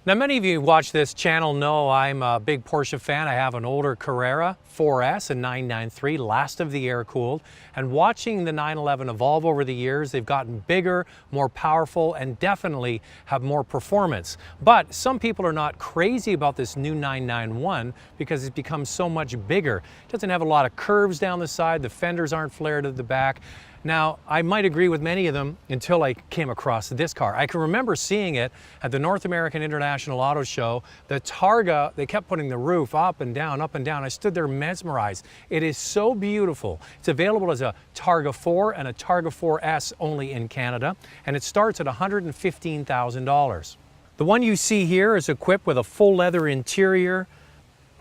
Now, many of you who watch this channel know I'm a big Porsche fan. I have an older Carrera 4S, a 993, last of the air-cooled. And watching the 911 evolve over the years, they've gotten bigger, more powerful, and definitely have more performance. But some people are not crazy about this new 991 because it's become so much bigger. It doesn't have a lot of curves down the side, the fenders aren't flared at the back. Now, I might agree with many of them until I came across this car. I can remember seeing it at the North American International Auto Show. The Targa, they kept putting the roof up and down, up and down. I stood there mesmerized. It is so beautiful. It's available as a Targa 4 and a Targa 4S only in Canada, and it starts at $115,000. The one you see here is equipped with a full leather interior,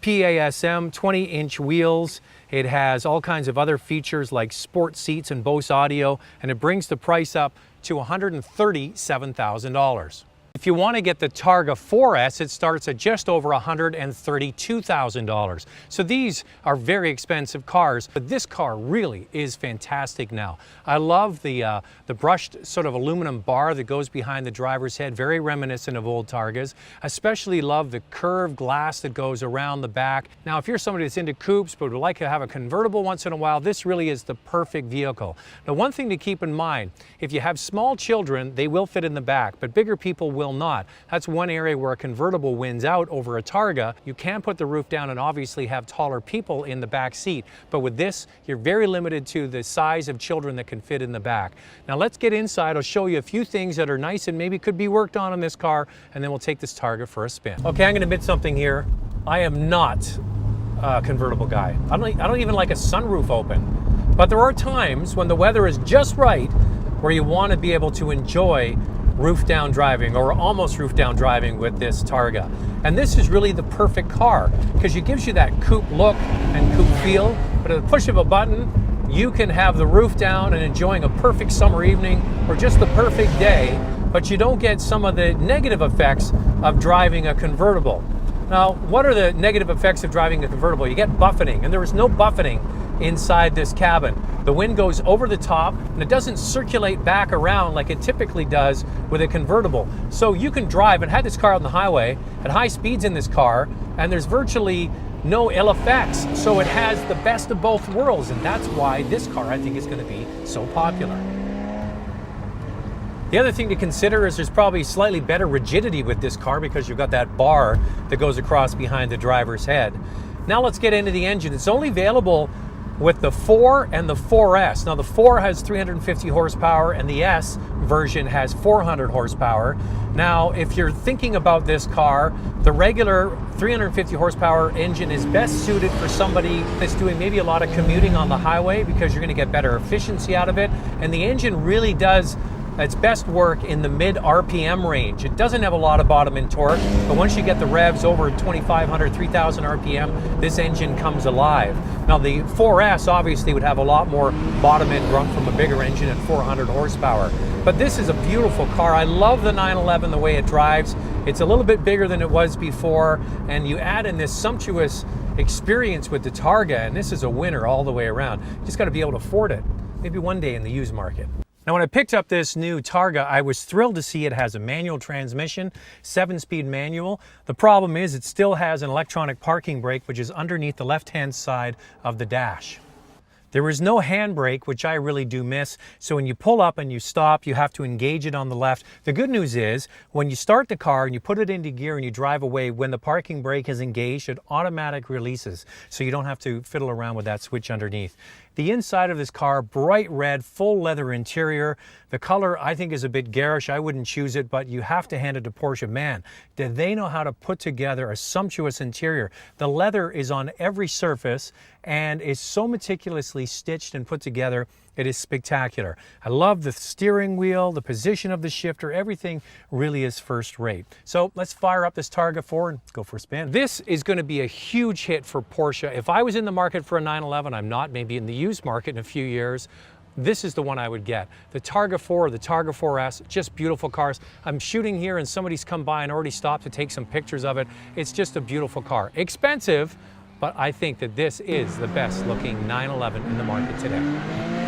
PASM 20-inch wheels. It has all kinds of other features like sport seats and Bose audio, and it brings the price up to $137,000. If you want to get the Targa 4S, it starts at just over $132,000. So these are very expensive cars, but this car really is fantastic now. I love the brushed sort of aluminum bar that goes behind the driver's head, very reminiscent of old Targas. Especially love the curved glass that goes around the back. Now, if you're somebody that's into coupes but would like to have a convertible once in a while, this really is the perfect vehicle. Now, one thing to keep in mind, if you have small children, they will fit in the back, but bigger people will not. That's one area where a convertible wins out over a Targa. You can put the roof down and obviously have taller people in the back seat, but with this, you're very limited to the size of children that can fit in the back. Now let's get inside. I'll show you a few things that are nice and maybe could be worked on this car, and then we'll take this Targa for a spin. Okay, I'm going to admit something here. I am not a convertible guy. I don't even like a sunroof open, but there are times when the weather is just right where you want to be able to enjoy roof down driving or almost roof down driving with this Targa. And this is really the perfect car because it gives you that coupe look and coupe feel, but at the push of a button, you can have the roof down and enjoying a perfect summer evening or just the perfect day, but you don't get some of the negative effects of driving a convertible. Now, what are the negative effects of driving a convertible? You get buffeting, and there is no buffeting inside this cabin. The wind goes over the top and it doesn't circulate back around like it typically does with a convertible. So you can drive, and had this car on the highway at high speeds in this car, and there's virtually no ill effects. So it has the best of both worlds, and that's why this car I think is going to be so popular. The other thing to consider is there's probably slightly better rigidity with this car because you've got that bar that goes across behind the driver's head. Now let's get into the engine. It's only available with the 4 and the 4S. Now the 4 has 350 horsepower and the S version has 400 horsepower. Now if you're thinking about this car, the regular 350 horsepower engine is best suited for somebody that's doing maybe a lot of commuting on the highway because you're going to get better efficiency out of it, and the engine really does its best work in the mid RPM range. It doesn't have a lot of bottom end torque, but once you get the revs over 2,500, 3,000 RPM, this engine comes alive. Now the 4S obviously would have a lot more bottom end grunt from a bigger engine at 400 horsepower. But this is a beautiful car. I love the 911, the way it drives. It's a little bit bigger than it was before, and you add in this sumptuous experience with the Targa, and this is a winner all the way around. You just got to be able to afford it, maybe one day in the used market. Now, when I picked up this new Targa, I was thrilled to see it has a manual transmission, 7-speed manual. The problem is it still has an electronic parking brake, which is underneath the left-hand side of the dash. There is no handbrake, which I really do miss. So when you pull up and you stop, you have to engage it on the left. The good news is when you start the car and you put it into gear and you drive away, when the parking brake is engaged, it automatically releases. So you don't have to fiddle around with that switch underneath. The inside of this car, bright red, full leather interior. The color I think is a bit garish. I wouldn't choose it, but you have to hand it to Porsche. Man, did they know how to put together a sumptuous interior. The leather is on every surface and is so meticulously stitched and put together. It is spectacular. I love the steering wheel, the position of the shifter, everything really is first rate. So let's fire up this Targa 4 and go for a spin. This is going to be a huge hit for Porsche. If I was in the market for a 911, I'm not, maybe in the used market in a few years, this is the one I would get. The Targa 4, the Targa 4S, just beautiful cars. I'm shooting here and somebody's come by and already stopped to take some pictures of it. It's just a beautiful car. Expensive, but I think that this is the best looking 911 in the market today.